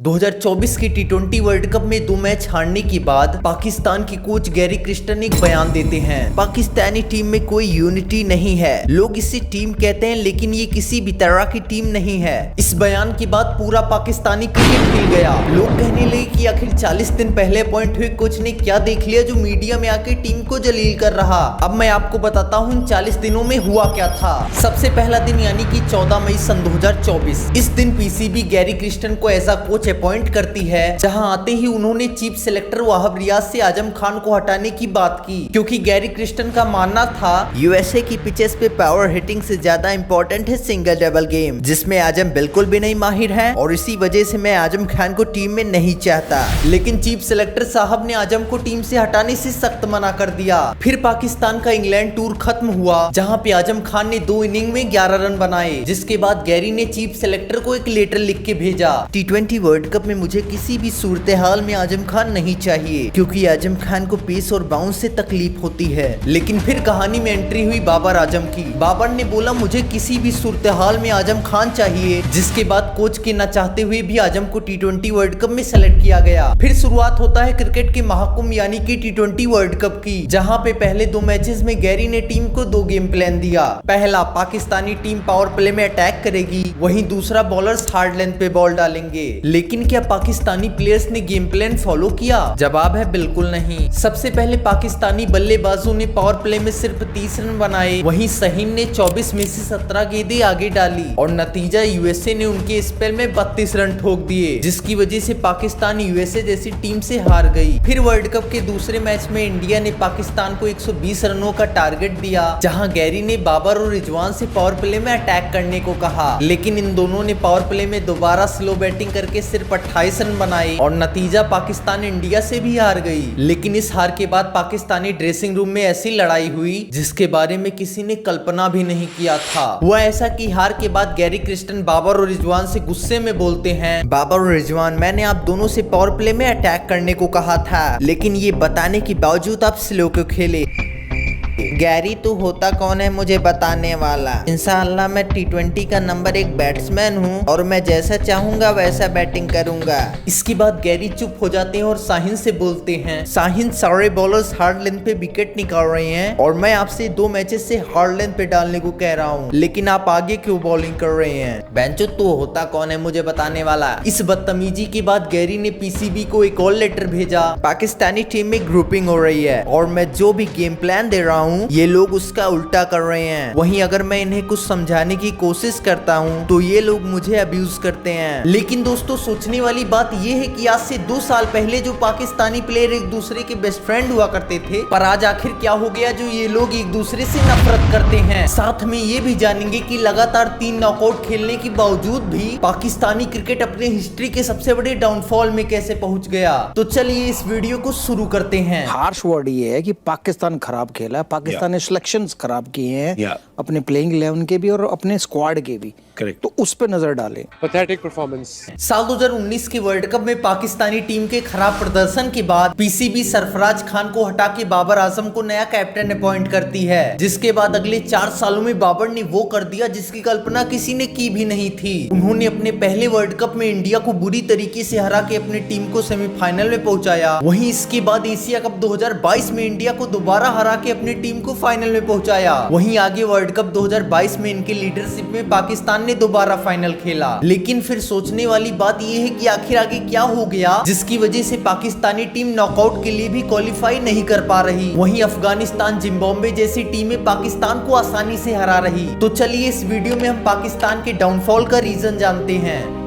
2024 की टी20 world cup में 2 match हारने के बाद पाकिस्तान के कोच गैरी क्रिस्टन एक बयान देते हैं। पाकिस्तानी टीम में कोई यूनिटी नहीं है, लोग इसे टीम कहते हैं लेकिन ये किसी भी तरह की टीम नहीं है। इस बयान के बाद पूरा पाकिस्तानी क्रिकेट हिल गया। लोग कहने लगे कि आखिर 40 दिन पहले अपॉइंट हुए कोच ने क्या देख लिया जो मीडिया में आके टीम को जलील कर रहा। अब मैं आपको बताता हूँ 40 दिनों में हुआ क्या था। सबसे पहला दिन यानी कि 14 मई सन 2024। इस दिन पीसीबी गैरी क्रिस्टन को ऐसा कोच अपॉइंट करती है। जहां आते ही उन्होंने चीफ सेलेक्टर वाहब रियाज से आजम खान को हटाने की बात की, क्योंकि गैरी क्रिस्टन का मानना था यूएसए की पिचेस पे पावर हिटिंग से ज्यादा इंपॉर्टेंट है सिंगल डबल गेम, जिसमें आजम बिल्कुल भी नहीं माहिर है और इसी वजह से मैं आजम खान को टीम में नहीं चाहता। लेकिन चीफ सेलेक्टर साहब ने आजम को टीम से हटाने से सख्त मना कर दिया। फिर पाकिस्तान का इंग्लैंड टूर खत्म हुआ, जहां पे आजम खान ने 2 इनिंग में 11 रन बनाए, जिसके बाद गैरी ने चीफ सेलेक्टर को एक लेटर लिख के भेजा। टी20 वर्ल्ड कप में मुझे किसी भी सूरत हाल में आजम खान नहीं चाहिए, क्योंकि आजम खान को पेस और बाउंस से तकलीफ होती है। लेकिन फिर कहानी में एंट्री हुई बाबर आजम की। बाबर ने बोला मुझे किसी भी सूरत हाल में आजम खान चाहिए, जिसके बाद कोच के न चाहते हुए भी आजम को टी20 वर्ल्ड कप में सेलेक्ट किया गया। फिर शुरुआत होता है क्रिकेट के महाकुंभ यानी कि टी20 वर्ल्ड कप की, जहां पे पहले 2 मैचेस में गैरी ने टीम को 2 गेम प्लान दिया। पहला, पाकिस्तानी टीम पावर प्ले में अटैक करेगी, वहीं दूसरा, बॉलर्स हार्ड लेंथ पे बॉल डालेंगे। लेकिन क्या पाकिस्तानी प्लेयर्स ने गेम प्लान फॉलो किया? जवाब है बिल्कुल नहीं। सबसे पहले पाकिस्तानी बल्लेबाजों ने पावर प्ले में सिर्फ 30 रन बनाए, वहीं सहीन ने 24 में से 17 गेंदें आगे डाली और नतीजा यूएसए ने उनके स्पेल में 32 रन ठोक दिए, जिसकी वजह से पाकिस्तान यूएसए जैसी टीम से हार गई। फिर वर्ल्ड कप के दूसरे मैच में इंडिया ने पाकिस्तान को 120 रनों का टारगेट दिया, जहां गैरी ने बाबर और रिजवान से पावर प्ले में अटैक करने को कहा। लेकिन इन दोनों ने पावर प्ले में दोबारा स्लो बैटिंग करके सिर्फ 28 रन बनाए और नतीजा पाकिस्तान इंडिया से भी हार गई। लेकिन इस हार के बाद पाकिस्तानी ड्रेसिंग रूम में ऐसी लड़ाई हुई जिसके बारे में किसी ने कल्पना भी नहीं किया था। वो ऐसा कि हार के बाद गैरी क्रिस्टन बाबर और रिजवान से गुस्से में बोलते हैं, बाबर और रिजवान, मैंने आप दोनों से पावर प्ले में अटैक करने को कहा था, लेकिन ये बताने के बावजूद आप स्लो क्यों खेले? गैरी तू होता कौन है मुझे बताने वाला? इंशाअल्लाह मैं टी20 का नंबर 1 बैट्समैन हूँ और मैं जैसा चाहूंगा वैसा बैटिंग करूंगा। इसके बाद गैरी चुप हो जाते हैं और साहिन से बोलते हैं, साहिन, सारे बॉलर्स हार्ड लेंथ पे विकेट निकाल रहे हैं और मैं आपसे 2 मैचेस से हार्ड लेंथ पे डालने को कह रहा हूँ, लेकिन आप आगे क्यों बॉलिंग कर रहे हैं? बेंचो तू होता कौन है मुझे बताने वाला? इस बदतमीजी के बाद गैरी ने पीसीबी को एक और लेटर भेजा, पाकिस्तानी टीम में ग्रुपिंग हो रही है और मैं जो भी गेम प्लान दे रहा हूँ ये लोग उसका उल्टा कर रहे हैं। वहीं अगर मैं इन्हें कुछ समझाने की कोशिश करता हूँ तो ये लोग मुझे अब्यूज करते हैं। लेकिन दोस्तों, सोचने वाली बात ये है कि आज से 2 साल पहले जो पाकिस्तानी प्लेयर एक दूसरे के बेस्ट फ्रेंड हुआ करते थे, पर आज आखिर क्या हो गया जो ये लोग एक दूसरे से नफरत करते हैं। साथ में ये भी जानेंगे कि लगातार 3 नॉकआउट खेलने के बावजूद भी पाकिस्तानी क्रिकेट अपने हिस्ट्री के सबसे बड़े डाउनफॉल में कैसे पहुंच गया। तो चलिए इस वीडियो को शुरू करते हैं। हार्श वर्ड ये है कि पाकिस्तान खराब खेला, पाकिस्तान ने सिलेक्शंस खराब किए हैं, अपने प्लेइंग 11 के भी और अपने स्क्वाड के भी। करेक्ट, तो उस पे नजर डालें। Pathetic performance. साल 2019 के वर्ल्ड कप में पाकिस्तानी टीम के खराब प्रदर्शन के बाद पीसीबी सरफराज खान को हटा के बाबर आजम को नया कैप्टन अपॉइंट करती है, जिसके बाद अगले 4 सालों में बाबर ने वो कर दिया जिसकी कल्पना किसी ने की भी नहीं थी। उन्होंने अपने पहले वर्ल्ड कप में इंडिया को बुरी तरीके से हरा के अपनी टीम को सेमीफाइनल में पहुंचाया। वहीं इसके बाद एशिया कप 2022 में इंडिया को दोबारा हरा के अपनी टीम को फाइनल में पहुंचाया। वहीं आगे वर्ल्ड कप 2022 में इनकी लीडरशिप में पाकिस्तान ने दोबारा फाइनल खेला। लेकिन फिर सोचने वाली बात यह है कि आखिर आगे क्या हो गया जिसकी वजह से पाकिस्तानी टीम नॉकआउट के लिए भी क्वालिफाई नहीं कर पा रही। वहीं अफगानिस्तान, जिम्बाब्वे जैसी टीमें पाकिस्तान को आसानी से हरा रही। तो चलिए इस वीडियो में हम पाकिस्तान के डाउनफॉल का रीजन जानते हैं।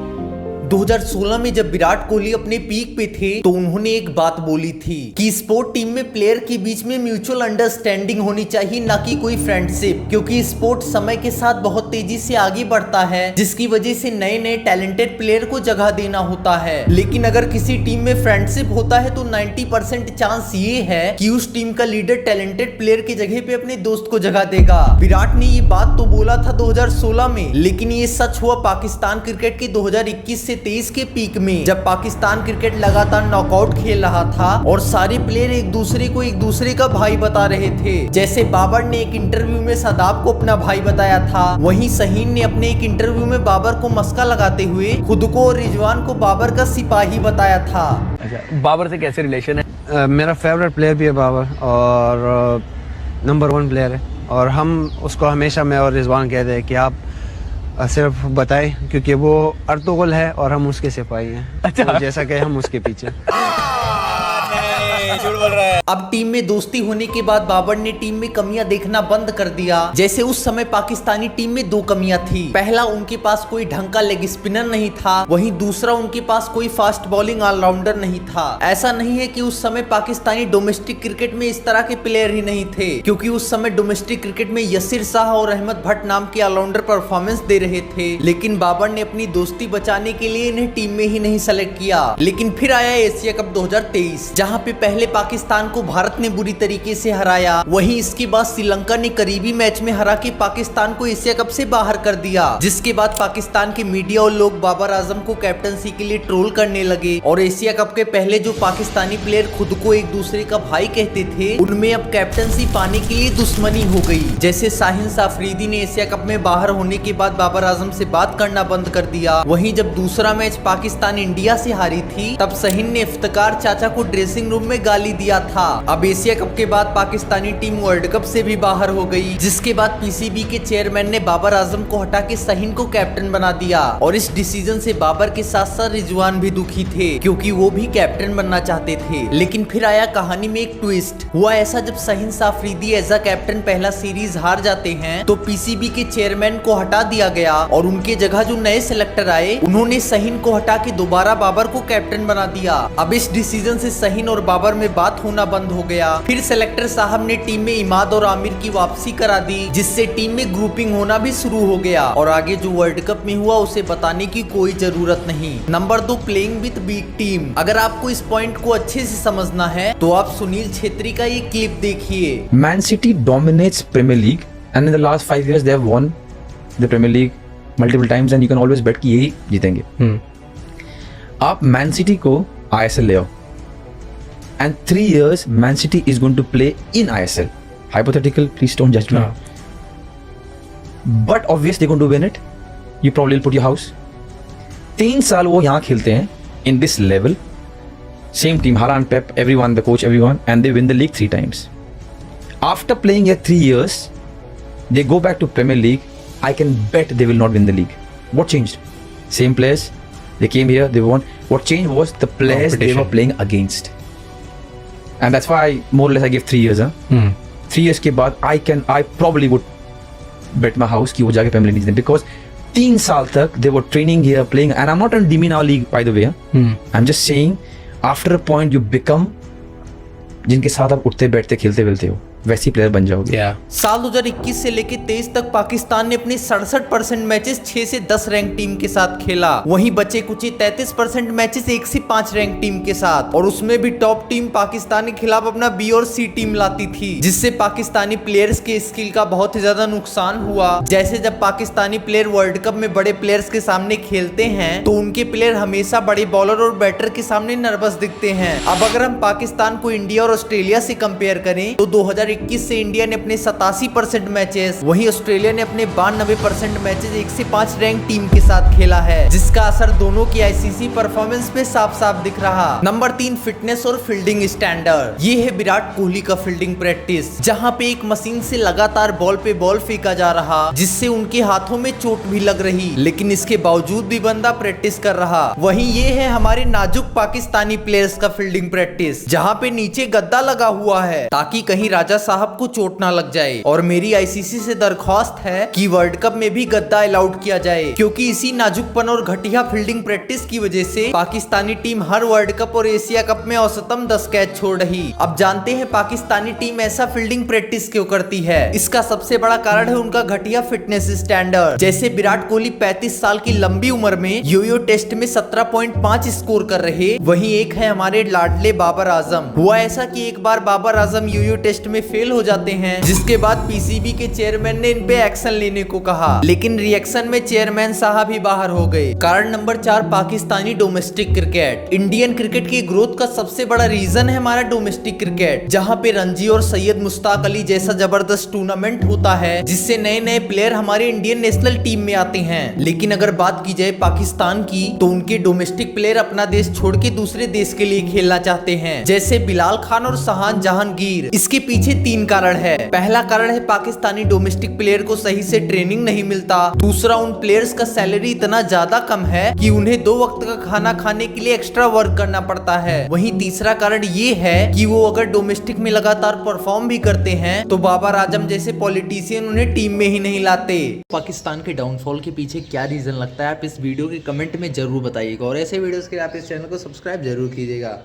2016 में जब विराट कोहली अपने पीक पे थे तो उन्होंने एक बात बोली थी कि स्पोर्ट टीम में प्लेयर के बीच में म्यूचुअल अंडरस्टैंडिंग होनी चाहिए, ना कि कोई फ्रेंडशिप, क्योंकि स्पोर्ट समय के साथ बहुत तेजी से आगे बढ़ता है, जिसकी वजह से नए नए टैलेंटेड प्लेयर को जगह देना होता है। लेकिन अगर किसी टीम में फ्रेंडशिप होता है तो 90% चांस ये है कि उस टीम का लीडर टैलेंटेड प्लेयर की जगह पे अपने दोस्त को जगह देगा। विराट ने ये बात तो बोला था 2016 में, लेकिन ये सच हुआ पाकिस्तान क्रिकेट के 2021 से 1923 के पीक में जब पाकिस्तान क्रिकेट लगातार नॉकआउट खेल रहा था और सारे प्लेयर एक दूसरे का भाई बता रहे थे। जैसे बाबर ने एक इंटरव्यू में शादाब को अपना भाई बताया था, वहीं शहीन ने अपने एक इंटरव्यू में बाबर को मस्का लगाते हुए खुद को और रिजवान को बाबर का सिपाही बताया था। अच्छा, बाबर से कैसे रिलेशन है? मेरा फेवरेट प्लेयर भी है बाबर और नंबर 1 प्लेयर है, और हम उसको हमेशा मैं और रिजवान कहते हैं कि आप सिर्फ बताएं, क्योंकि वो अर्तुगरुल है और हम उसके सिपाही हैं। अच्छा, तो जैसा कि हम उसके पीछे। झूठ बोल रहा है। अब टीम में दोस्ती होने के बाद बाबर ने टीम में कमियां देखना बंद कर दिया। जैसे उस समय पाकिस्तानी टीम में 2 कमियां थी। पहला, उनके पास कोई ढंग का लेग स्पिनर नहीं था, वहीं दूसरा उनके पास कोई फास्ट बॉलिंग ऑलराउंडर नहीं था। ऐसा नहीं है कि उस समय पाकिस्तानी डोमेस्टिक क्रिकेट में इस तरह के प्लेयर ही नहीं थे, क्योंकि उस समय डोमेस्टिक क्रिकेट में यसीर शाह और अहमद भट्ट नाम के ऑलराउंडर परफॉर्मेंस दे रहे थे। लेकिन बाबर ने अपनी दोस्ती बचाने के लिए इन्हें टीम में ही नहीं सेलेक्ट किया। लेकिन फिर आया एशिया कप 2023, जहाँ पे पहले पाकिस्तान को भारत ने बुरी तरीके से हराया, वहीं इसके बाद श्रीलंका ने करीबी मैच में हरा के पाकिस्तान को एशिया कप से बाहर कर दिया। जिसके बाद पाकिस्तान के मीडिया और लोग बाबर आजम को कैप्टनसी के लिए ट्रोल करने लगे और एशिया कप के पहले जो पाकिस्तानी प्लेयर खुद को एक दूसरे का भाई कहते थे, उनमें अब कैप्टनसी पाने के लिए दुश्मनी हो गई। जैसे शाहीन अफरीदी ने एशिया कप में बाहर होने के बाद बाबर आजम से बात करना बंद कर दिया। वहीं जब दूसरा मैच पाकिस्तान इंडिया से हारी थी, तब शहीन ने इफ्तिकार चाचा को ड्रेसिंग रूम में गाली दिया था। अब एशिया कप के बाद पाकिस्तानी टीम वर्ल्ड कप से भी बाहर हो गई, जिसके बाद पीसीबी के चेयरमैन ने बाबर आजम को हटा के शहीन को कैप्टन बना दिया। और इस डिसीजन से बाबर के साथ साथ रिजवान भी दुखी थे, क्योंकि वो भी कैप्टन बनना चाहते थे। लेकिन फिर आया कहानी में एक ट्विस्ट। हुआ ऐसा, जब Shaheen Afridi as a captain पहला सीरीज हार जाते हैं तो पीसीबी के चेयरमैन को हटा दिया गया और उनके जगह जो नए सिलेक्टर आए, उन्होंने शहीन को हटा के दोबारा बाबर को कैप्टन बना दिया। अब इस डिसीजन से शहीन और बाबर में बात होना बंद हो गया। फिर सेलेक्टर साहब ने टीम में इमाद और आमिर की वापसी करा दी, जिससे टीम में ग्रुपिंग होना भी शुरू हो गया। और आगे जो वर्ल्ड कप में हुआ उसे बताने की कोई जरूरत नहीं। Number 2, playing with big team. अगर आपको इस पॉइंट को अच्छे से समझना है तो आप सुनील छेत्री का ये क्लिप देखिए। Man City dominates Premier League and in the last 5 years they have won the Premier League multiple times and you can always bet कि यही जीतेंगे। आप मैन सिटी को आईएसएल ले आओ and 3 years Man City is going to play in ISL. Hypothetical, please don't judge me. But obviously they're going to win it. You probably will put your house. 3 साल वो यहाँ खेलते हैं in this level. Same team, Haran, Pep, everyone, the coach, everyone, and they win the league 3 times. After playing here 3 years, they go back to Premier League. I can bet they will not win the league. What changed? Same players. They came here, they won. What changed was the players they were playing against. And that's why more or less I give 3 years. 3 years के बाद I probably would bet my house कि वो जाके Premier League जीतें, because 3 साल तक they were training here, playing, and I'm not trying to demean our league by the way. I'm just saying after a point you become जिनके साथ आप उठते बैठते खेलते मिलते हो, वैसी प्लेयर बन जाओगे। साल 2021 से लेके 23 तक पाकिस्तान ने अपने 67% मैचेस 6 से 10 रैंक टीम के साथ खेला। वहीं बचे कुछ 33% मैचेस 1 से 5 रैंक टीम के साथ, और उसमें भी टॉप टीम पाकिस्तान के खिलाफ अपना बी और सी टीम लाती थी, जिससे पाकिस्तानी प्लेयर्स के स्किल का बहुत ही ज्यादा नुकसान हुआ। जैसे जब पाकिस्तानी प्लेयर वर्ल्ड कप में बड़े प्लेयर्स के सामने खेलते हैं तो उनके प्लेयर हमेशा बड़े बॉलर और बैटर के सामने नर्वस दिखते हैं। अब अगर हम पाकिस्तान को इंडिया और ऑस्ट्रेलिया से कंपेयर करें तो 2021 से इंडिया ने अपने 87% मैचेस, वहीं ऑस्ट्रेलिया ने अपने 92% मैचेस 1 से 5 रैंक टीम के साथ खेला है, जिसका असर दोनों की आईसीसी परफॉर्मेंस पे साफ साफ दिख रहा। नंबर 3, फिटनेस और फील्डिंग स्टैंडर्ड। ये है विराट कोहली का फील्डिंग प्रैक्टिस, जहां पे एक मशीन से लगातार बॉल पे बॉल फेंका जा रहा, जिससे उनके हाथों में चोट भी लग रही, लेकिन इसके बावजूद भी बंदा प्रैक्टिस कर रहा। वहीं ये है हमारे नाजुक पाकिस्तानी प्लेयर्स का फील्डिंग प्रैक्टिस, जहां पे नीचे गद्दा लगा हुआ है ताकि कहीं राजा साहब को चोट ना लग जाए। और मेरी आईसीसी से दरख्वास्त है कि वर्ल्ड कप में भी गद्दा अलाउड किया जाए, क्योंकि इसी नाजुकपन और घटिया फील्डिंग प्रैक्टिस की वजह से पाकिस्तानी टीम हर वर्ल्ड कप और एशिया कप में औसतन 10 कैच छोड़ रही। अब जानते हैं पाकिस्तानी टीम ऐसा फील्डिंग प्रैक्टिस क्यों करती है। इसका सबसे बड़ा कारण है उनका घटिया फिटनेस स्टैंडर्ड। जैसे विराट कोहली 35 साल की लंबी उम्र में यो टेस्ट में 17.5 स्कोर कर रहे, वहीं एक है हमारे लाडले बाबर आजम। हुआ ऐसा कि एक बार बाबर आजम यो टेस्ट में फेल हो जाते हैं, जिसके बाद पीसीबी के चेयरमैन ने इन पे एक्शन लेने को कहा, लेकिन रिएक्शन में चेयरमैन साहब ही बाहर हो गए। कारण number 4, Pakistani domestic cricket. Indian cricket की ग्रोथ का सबसे बड़ा रीजन है हमारा डोमेस्टिक क्रिकेट, जहां पे रणजी और सैयद मुश्ताक अली जैसा जबरदस्त टूर्नामेंट होता है, जिससे नए नए प्लेयर हमारे इंडियन नेशनल टीम में आते हैं। लेकिन अगर बात की जाए पाकिस्तान की, तो उनके डोमेस्टिक प्लेयर अपना देश छोड़ के दूसरे देश के लिए खेलना चाहते हैं, जैसे बिलाल खान और शान जहांगीर। इसके पीछे 3 कारण है। पहला कारण है पाकिस्तानी डोमेस्टिक प्लेयर को सही से ट्रेनिंग नहीं मिलता। दूसरा, उन प्लेयर्स का सैलरी इतना ज्यादा कम है कि उन्हें 2 वक्त का खाना खाने के लिए एक्स्ट्रा वर्क करना पड़ता है। वहीं तीसरा कारण ये है कि वो अगर डोमेस्टिक में लगातार परफॉर्म भी करते हैं तो बाबर आजम जैसे पॉलिटिशियन उन्हें टीम में ही नहीं लाते। पाकिस्तान के डाउनफॉल के पीछे क्या रीजन लगता है, आप इस वीडियो के कमेंट में जरूर बताइएगा, और ऐसे वीडियोस के लिए आप इस चैनल को सब्सक्राइब जरूर कीजिएगा।